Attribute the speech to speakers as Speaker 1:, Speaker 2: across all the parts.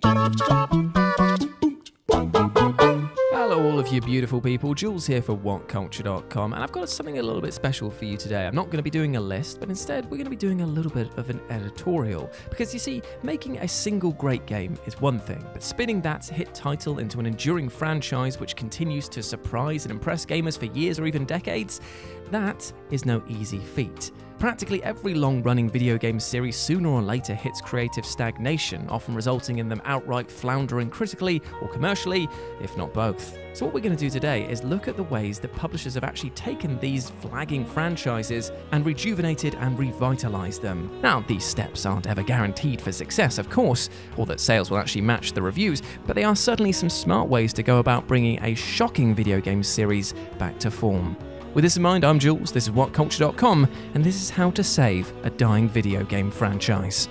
Speaker 1: Hello all of you beautiful people, Jules here for WhatCulture.com, and I've got something a little bit special for you today. I'm not going to be doing a list, but instead we're going to be doing a little bit of an editorial. Because you see, making a single great game is one thing, but spinning that hit title into an enduring franchise which continues to surprise and impress gamers for years or even decades, that is no easy feat. Practically every long-running video game series sooner or later hits creative stagnation, often resulting in them outright floundering critically or commercially, if not both. So what we're going to do today is look at the ways that publishers have actually taken these flagging franchises and rejuvenated and revitalized them. Now, these steps aren't ever guaranteed for success, of course, or that sales will actually match the reviews, but they are certainly some smart ways to go about bringing a shocking video game series back to form. With this in mind, I'm Jules, this is WhatCulture.com, and this is how to save a dying video game franchise.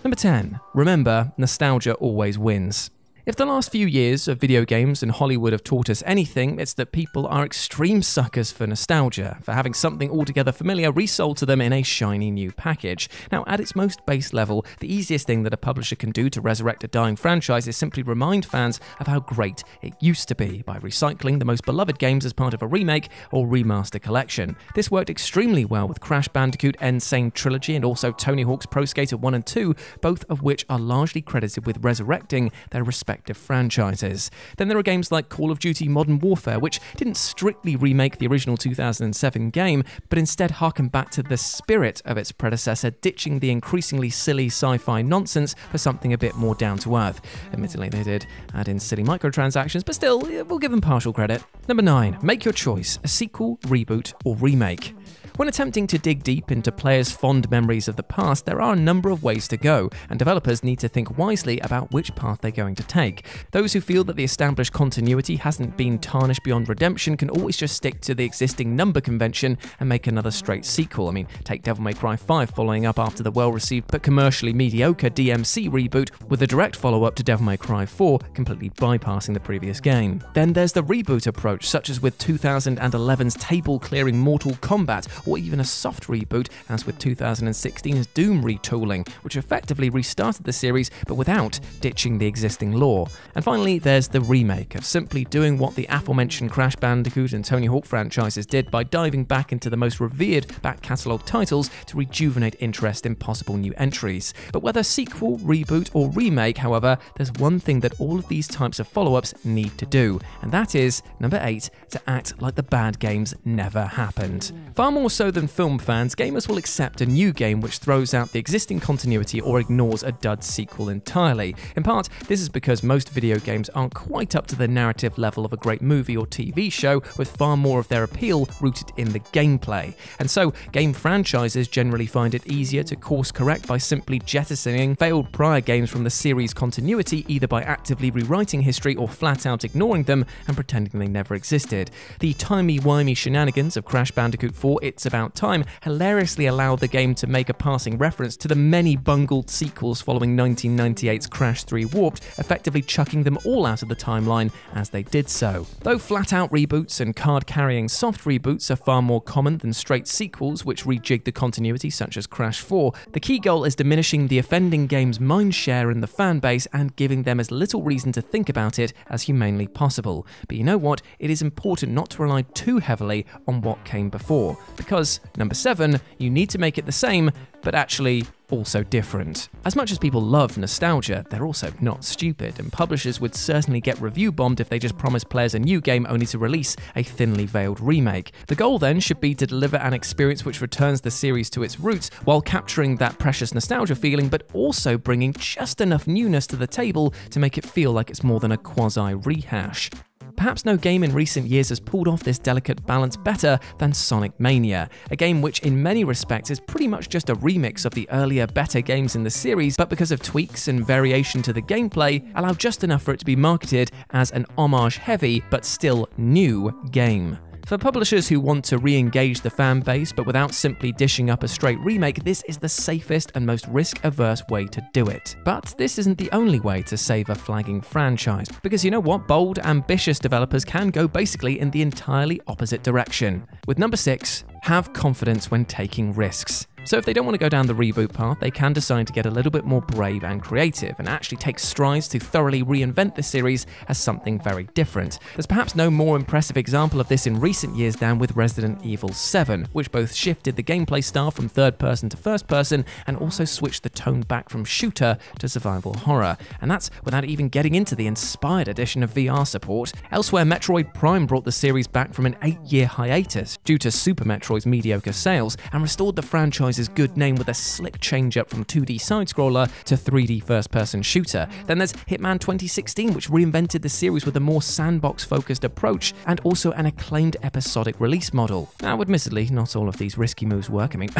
Speaker 1: Number 10. Remember, nostalgia always wins. If the last few years of video games and Hollywood have taught us anything, it's that people are extreme suckers for nostalgia, for having something altogether familiar resold to them in a shiny new package. Now, at its most base level, the easiest thing that a publisher can do to resurrect a dying franchise is simply remind fans of how great it used to be by recycling the most beloved games as part of a remake or remaster collection. This worked extremely well with Crash Bandicoot N. Sane Trilogy and also Tony Hawk's Pro Skater 1 and 2, both of which are largely credited with resurrecting their respective franchises. Then there are games like Call of Duty Modern Warfare, which didn't strictly remake the original 2007 game, but instead harken back to the spirit of its predecessor, ditching the increasingly silly sci-fi nonsense for something a bit more down to earth. Admittedly, they did add in silly microtransactions, but still, we'll give them partial credit. Number 9. Make your choice: a sequel, reboot, or remake. When attempting to dig deep into players' fond memories of the past, there are a number of ways to go, and developers need to think wisely about which path they're going to take. Those who feel that the established continuity hasn't been tarnished beyond redemption can always just stick to the existing number convention and make another straight sequel. I mean, take Devil May Cry 5 following up after the well-received but commercially mediocre DMC reboot, with a direct follow-up to Devil May Cry 4 completely bypassing the previous game. Then there's the reboot approach, such as with 2011's table-clearing Mortal Kombat, or even a soft reboot as with 2016's Doom retooling, which effectively restarted the series but without ditching the existing lore. And finally, there's the remake of simply doing what the aforementioned Crash Bandicoot and Tony Hawk franchises did by diving back into the most revered back-catalogue titles to rejuvenate interest in possible new entries. But whether sequel, reboot, or remake, however, there's one thing that all of these types of follow-ups need to do, and that is, number 8, to act like the bad games never happened. Far more so than film fans, gamers will accept a new game which throws out the existing continuity or ignores a dud sequel entirely. In part, this is because most video games aren't quite up to the narrative level of a great movie or TV show, with far more of their appeal rooted in the gameplay. And so, game franchises generally find it easier to course correct by simply jettisoning failed prior games from the series' continuity, either by actively rewriting history or flat out ignoring them and pretending they never existed. The timey-wimey shenanigans of Crash Bandicoot 4 It's About Time hilariously allowed the game to make a passing reference to the many bungled sequels following 1998's Crash 3 Warped, effectively chucking them all out of the timeline as they did so. Though flat-out reboots and card-carrying soft reboots are far more common than straight sequels which rejig the continuity such as Crash 4, the key goal is diminishing the offending game's mindshare in the fanbase and giving them as little reason to think about it as humanly possible. But you know what? It is important not to rely too heavily on what came before, because, number 7, you need to make it the same, but actually also different. As much as people love nostalgia, they're also not stupid, and publishers would certainly get review bombed if they just promised players a new game only to release a thinly veiled remake. The goal then should be to deliver an experience which returns the series to its roots while capturing that precious nostalgia feeling, but also bringing just enough newness to the table to make it feel like it's more than a quasi-rehash. Perhaps no game in recent years has pulled off this delicate balance better than Sonic Mania, a game which in many respects is pretty much just a remix of the earlier better games in the series, but because of tweaks and variation to the gameplay, allow just enough for it to be marketed as an homage-heavy but still new game. For publishers who want to re-engage the fan base but without simply dishing up a straight remake, this is the safest and most risk-averse way to do it. But this isn't the only way to save a flagging franchise, because you know what? Bold, ambitious developers can go basically in the entirely opposite direction. With number 6, have confidence when taking risks. So if they don't want to go down the reboot path, they can decide to get a little bit more brave and creative and actually take strides to thoroughly reinvent the series as something very different. There's perhaps no more impressive example of this in recent years than with Resident Evil 7, which both shifted the gameplay style from third person to first person and also switched the tone back from shooter to survival horror. And that's without even getting into the inspired edition of VR support. Elsewhere, Metroid Prime brought the series back from an 8-year hiatus due to Super Metroid's mediocre sales and restored the franchise's good name with a slick change-up from 2D side-scroller to 3D first-person shooter. Then there's Hitman 2016, which reinvented the series with a more sandbox-focused approach and also an acclaimed episodic release model. Now, admittedly, not all of these risky moves work. I mean,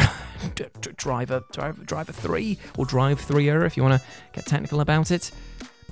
Speaker 1: Driver 3, or Drive 3er if you want to get technical about it.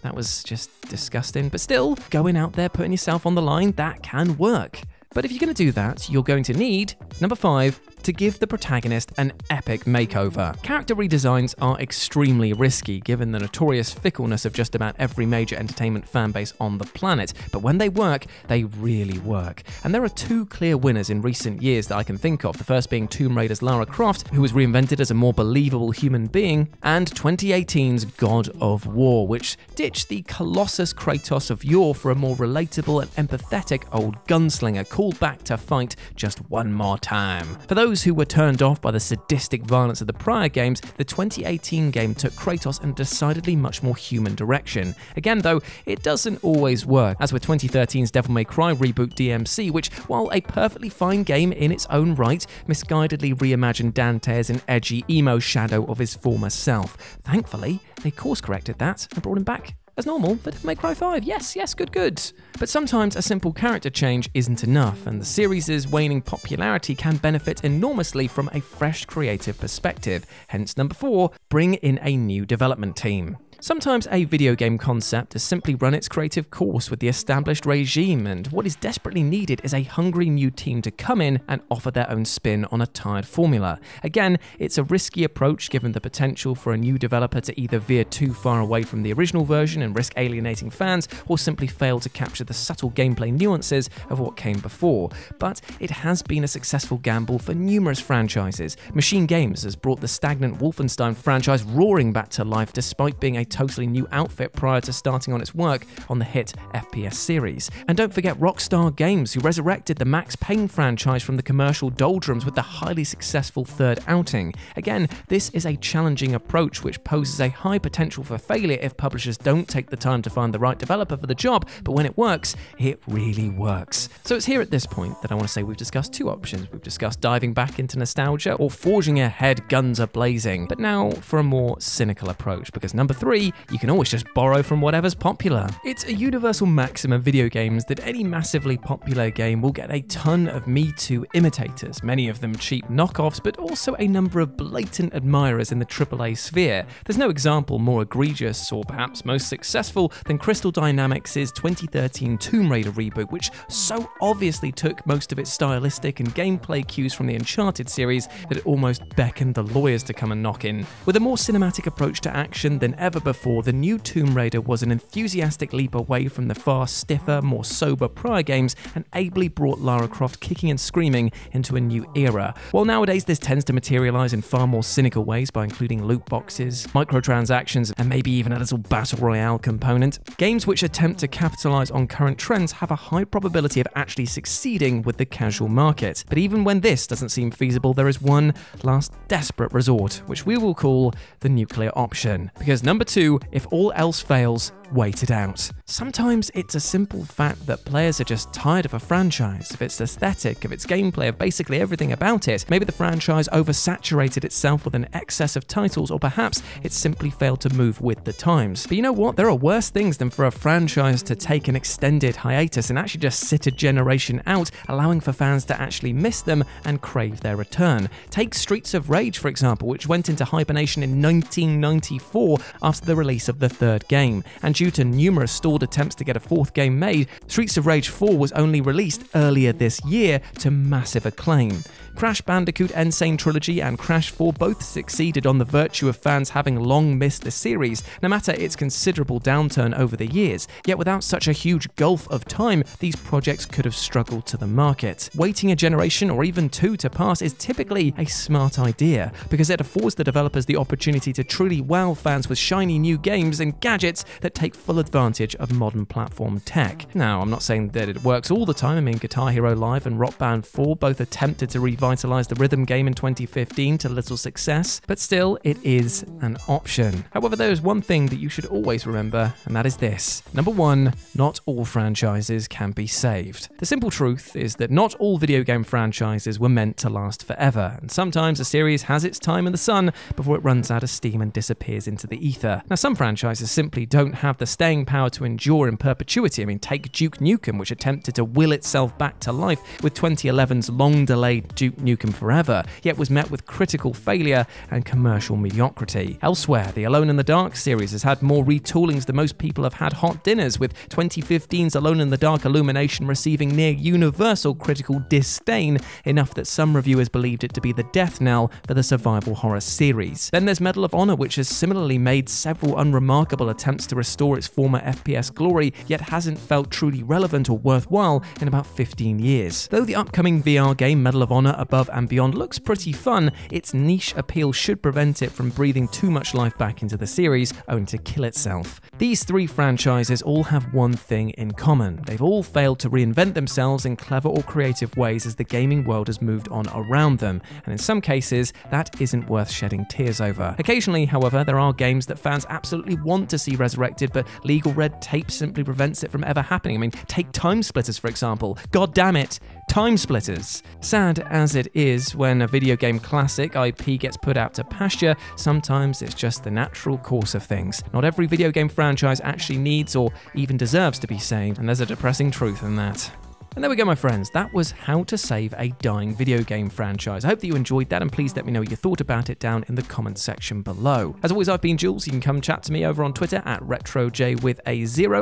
Speaker 1: That was just disgusting. But still, going out there, putting yourself on the line, that can work. But if you're going to do that, you're going to need, number 5, to give the protagonist an epic makeover. Character redesigns are extremely risky given the notorious fickleness of just about every major entertainment fanbase on the planet, but when they work, they really work. And there are 2 clear winners in recent years that I can think of, the first being Tomb Raider's Lara Croft, who was reinvented as a more believable human being, and 2018's God of War, which ditched the Colossus Kratos of yore for a more relatable and empathetic old gunslinger called back to fight just one more time. For those who were turned off by the sadistic violence of the prior games, the 2018 game took Kratos in a decidedly much more human direction. Again though, it doesn't always work, as with 2013's Devil May Cry reboot DMC, which, while a perfectly fine game in its own right, misguidedly reimagined Dante as an edgy emo shadow of his former self. Thankfully, they course-corrected that and brought him back as normal for Devil May Cry 5. Yes, good. But sometimes a simple character change isn't enough, and the series' waning popularity can benefit enormously from a fresh creative perspective. Hence number 4, bring in a new development team. Sometimes a video game concept has simply run its creative course with the established regime, and what is desperately needed is a hungry new team to come in and offer their own spin on a tired formula. Again, it's a risky approach given the potential for a new developer to either veer too far away from the original version and risk alienating fans, or simply fail to capture the subtle gameplay nuances of what came before. But it has been a successful gamble for numerous franchises. Machine Games has brought the stagnant Wolfenstein franchise roaring back to life despite being a totally new outfit prior to starting on its work on the hit FPS series. And don't forget Rockstar Games, who resurrected the Max Payne franchise from the commercial doldrums with the highly successful third outing. Again, this is a challenging approach which poses a high potential for failure if publishers don't take the time to find the right developer for the job, but when it works, it really works. So it's here at this point that I want to say we've discussed 2 options. We've discussed diving back into nostalgia or forging ahead guns a-blazing. But now for a more cynical approach, because number 3, you can always just borrow from whatever's popular. It's a universal maxim of video games that any massively popular game will get a ton of Me Too imitators, many of them cheap knockoffs, but also a number of blatant admirers in the AAA sphere. There's no example more egregious or perhaps most successful than Crystal Dynamics' 2013 Tomb Raider reboot, which so obviously took most of its stylistic and gameplay cues from the Uncharted series that it almost beckoned the lawyers to come and knock in. With a more cinematic approach to action than ever before, the new Tomb Raider was an enthusiastic leap away from the far stiffer, more sober prior games and ably brought Lara Croft kicking and screaming into a new era. While nowadays this tends to materialize in far more cynical ways by including loot boxes, microtransactions, and maybe even a little battle royale component, games which attempt to capitalize on current trends have a high probability of actually succeeding with the casual market. But even when this doesn't seem feasible, there is one last desperate resort, which we will call the nuclear option. Because number 2, if all else fails, wait it out. Sometimes it's a simple fact that players are just tired of a franchise, of its aesthetic, of its gameplay, of basically everything about it. Maybe the franchise oversaturated itself with an excess of titles, or perhaps it simply failed to move with the times. But you know what? There are worse things than for a franchise to take an extended hiatus and actually just sit a generation out, allowing for fans to actually miss them and crave their return. Take Streets of Rage, for example, which went into hibernation in 1994 after the release of the 3rd game. And due to numerous stalled attempts to get a fourth game made, Streets of Rage 4 was only released earlier this year to massive acclaim. Crash Bandicoot N. Sane Trilogy and Crash 4 both succeeded on the virtue of fans having long missed the series, no matter its considerable downturn over the years. Yet without such a huge gulf of time, these projects could have struggled to the market. Waiting a generation or even two to pass is typically a smart idea, because it affords the developers the opportunity to truly wow fans with shiny new games and gadgets that take full advantage of modern platform tech. Now, I'm not saying that it works all the time. I mean, Guitar Hero Live and Rock Band 4 both attempted to revitalize the rhythm game in 2015 to little success, but still, it is an option. However, there is one thing that you should always remember, and that is this. Number one, not all franchises can be saved. The simple truth is that not all video game franchises were meant to last forever, and sometimes a series has its time in the sun before it runs out of steam and disappears into the ether. Now, some franchises simply don't have the staying power to endure in perpetuity. I mean, take Duke Nukem, which attempted to will itself back to life with 2011's long-delayed Duke Nukem Forever, yet was met with critical failure and commercial mediocrity. Elsewhere, the Alone in the Dark series has had more retoolings than most people have had hot dinners, with 2015's Alone in the Dark Illumination receiving near universal critical disdain, enough that some reviewers believed it to be the death knell for the survival horror series. Then there's Medal of Honor, which has similarly made several unremarkable attempts to restore its former FPS glory, yet hasn't felt truly relevant or worthwhile in about 15 years. Though the upcoming VR game Medal of Honor Above and Beyond looks pretty fun, its niche appeal should prevent it from breathing too much life back into the series, only to kill itself. These three franchises all have one thing in common. They've all failed to reinvent themselves in clever or creative ways as the gaming world has moved on around them, and in some cases, that isn't worth shedding tears over. Occasionally, however, there are games that fans absolutely want to see resurrected, but legal red tape simply prevents it from ever happening. I mean, take Time Splitters, for example. God damn it, Time Splitters. Sad as it is, when a video game classic IP gets put out to pasture, sometimes it's just the natural course of things. Not every video game franchise actually needs or even deserves to be saved, and there's a depressing truth in that. And there we go, my friends. That was how to save a dying video game franchise. I hope that you enjoyed that, and please let me know what you thought about it down in the comments section below. As always, I've been Jules. You can come chat to me over on Twitter at RetroJ,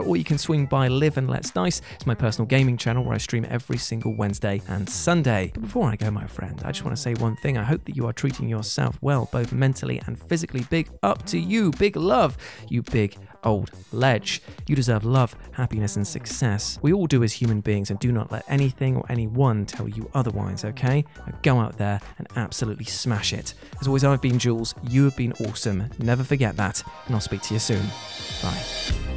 Speaker 1: or you can swing by Live and Let's Dice. It's my personal gaming channel where I stream every single Wednesday and Sunday. But before I go, my friend, I just want to say one thing. I hope that you are treating yourself well, both mentally and physically. Big up to you. Big love, you big old ledge. You deserve love, happiness, and success. We all do as human beings, and do not let anything or anyone tell you otherwise, okay? Now go out there and absolutely smash it. As always, I've been Jules. You have been awesome. Never forget that, and I'll speak to you soon. Bye.